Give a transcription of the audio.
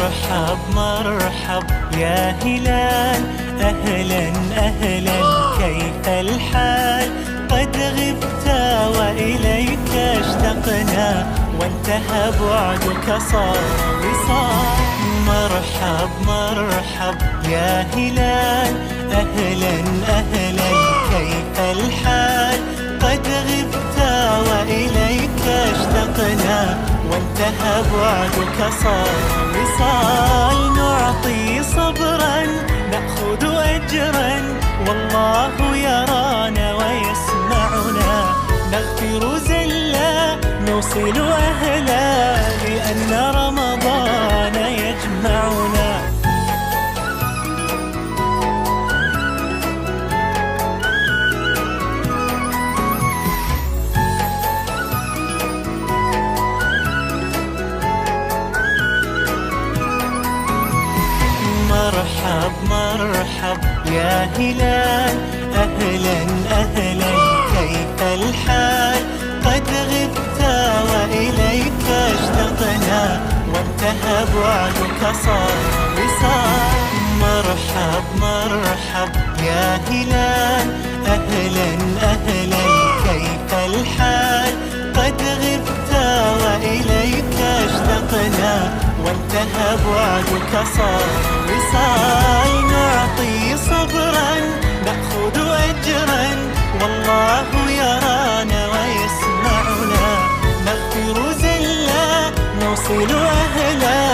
مرحب مرحب يا هلال، أهلا أهلا كيف الحال؟ قد غبت وإليك اشتقنا، وانتهى بعدك صار وصال. مرحب مرحب يا هلال، أهلا أهلا كيف الحال؟ قد غبت وإليك اشتقنا، وانتهى بعدك صار وصال. نعطي صبرا نأخذ أجرا، والله يرانا ويسمعنا. نغفر زلا نوصل أهلا، لأن رمضان يجمعنا. مرحب مرحب يا هلال، أهلا أهلا كيف الحال؟ قد غبت وإليك اشتقنا، وانتهى بعدك صار وصال. مرحب مرحب يا هلال، أهلا أهلا كيف الحال؟ قد غبت وإليك اشتقنا، وانتهى بعدك صار وصال. نعطي صبرا نأخذ أجرا، والله يرانا ويسمعنا. نغفر زلا نوصل أهلا،